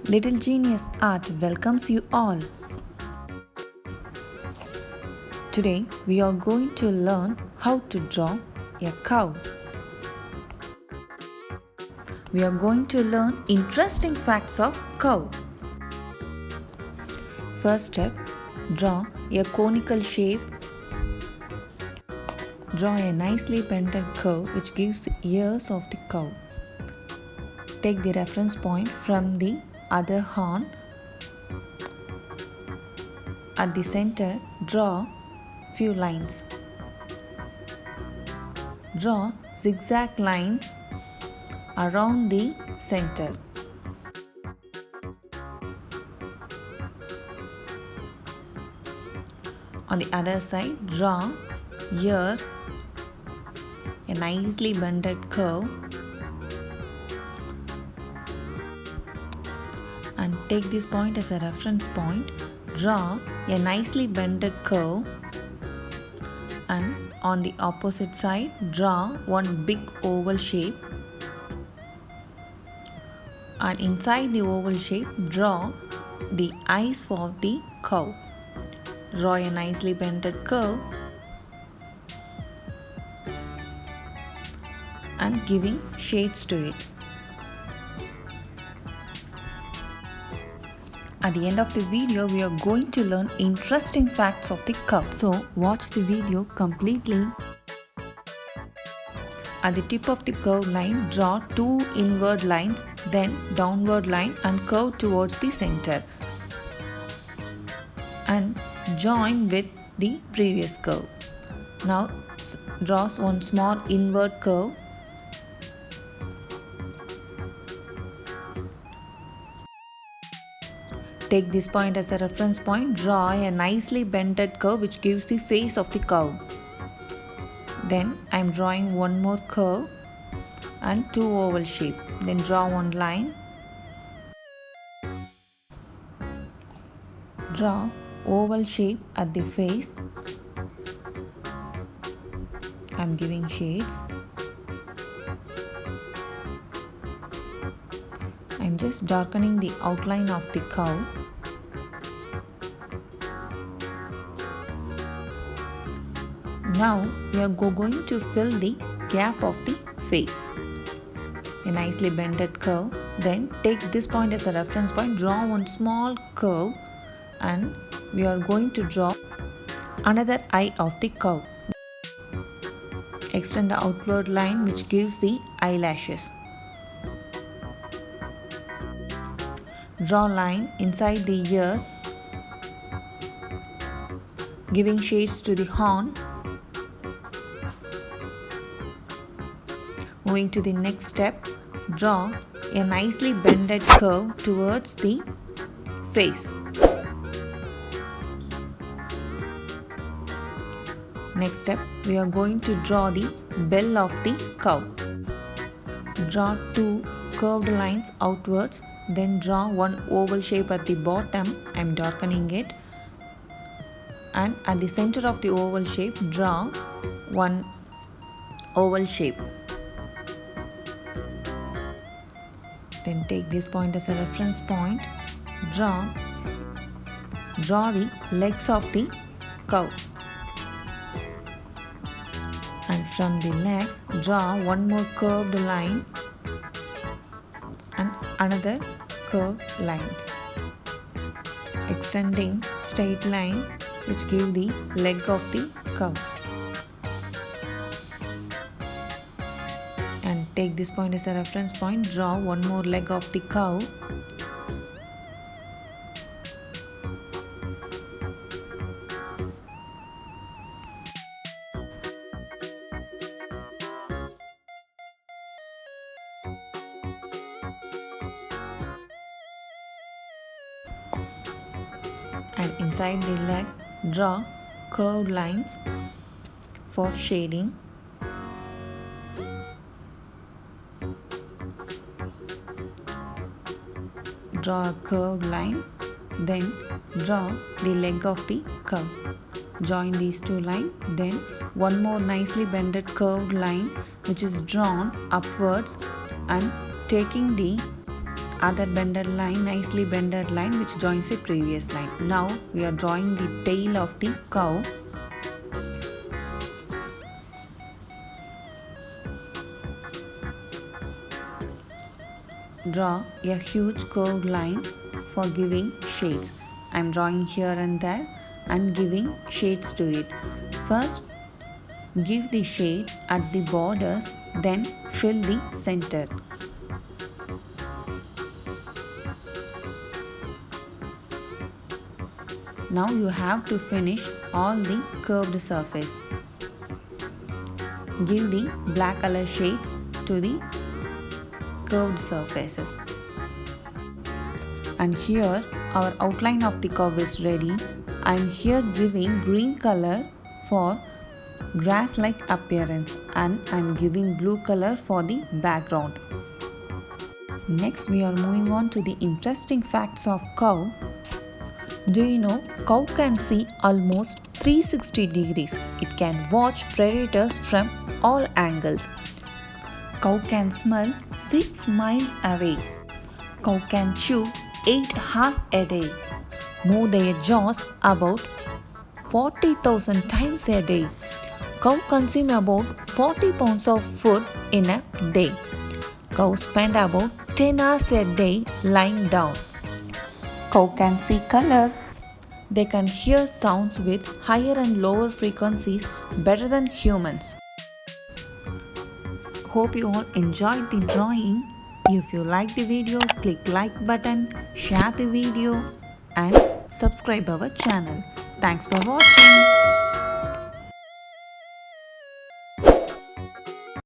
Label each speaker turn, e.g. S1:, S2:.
S1: Little Genius Art welcomes you all. Today we are going to learn how to draw a cow. We are going to learn interesting facts of cow. First step, draw a conical shape. Draw a nicely bended curve which gives the ears of the cow. Take the reference point from the other horn. At the center, draw few lines. Draw zigzag lines around the center. On the other side, draw here a nicely bended curve and take this point as a reference point. Draw a nicely bended curve and on the opposite side, draw one big oval shape. And inside the oval shape, draw the eyes for the cow. Draw a nicely bended curve and giving shades to it. At the end of the video, we are going to learn interesting facts of the cow. So watch the video completely. At the tip of the curved line, draw two inward lines, then downward line and curve towards the center. And join with the previous curve. Now draw one small inward curve. Take this point as a reference point. Draw a nicely bended curve which gives the face of the cow. Then I am drawing one more curve and two oval shape. Then draw one line. Draw oval shape at the face. I am giving shades. I am just darkening the outline of the cow. Now we are going to fill the gap of the face. A nicely bended curve. Then take this point as a reference point. Draw one small curve and we are going to draw another eye of the cow. Extend the outward line which gives the eyelashes. Draw line inside the ear, giving shades to the horn. Moving to the next step, draw a nicely bended curve towards the face. Next step, we are going to draw the bell of the cow. Draw two curved lines outwards, then draw one oval shape at the bottom. I am darkening it. And at the center of the oval shape, draw one oval shape. Then take this point as a reference point. Draw the legs of the cow. And from the legs, draw one more curved line and another curved lines. Extending straight line which give the leg of the cow. And take this point as a reference point. Draw one more leg of the cow. And inside the leg, draw curved lines for shading. Draw a curved line, then draw the leg of the cow. Join these two lines, then one more nicely bended curved line which is drawn upwards and taking the other bended line, nicely bended line which joins the previous line. Now we are drawing the tail of the cow. Draw a huge curved line for giving shades. I am drawing here and there and giving shades to it. First, give the shade at the borders, then fill the center. Now you have to finish all the curved surface. Give the black color shades to the curved surfaces. And here our outline of the curve is ready. I am here giving green color for grass-like appearance and I am giving blue color for the background. Next we are moving on to the interesting facts of cow. Do you know cow can see almost 360 degrees. It can watch predators from all angles. Cow can smell 6 miles away. Cow can chew 8 hours a day. Move their jaws about 40,000 times a day. Cow consume about 40 pounds of food in a day. Cows spend about 10 hours a day lying down. Cow can see color. They can hear sounds with higher and lower frequencies better than humans. Hope you all enjoyed the drawing. If you like the video, click like button, share the video and subscribe our channel. Thanks for watching.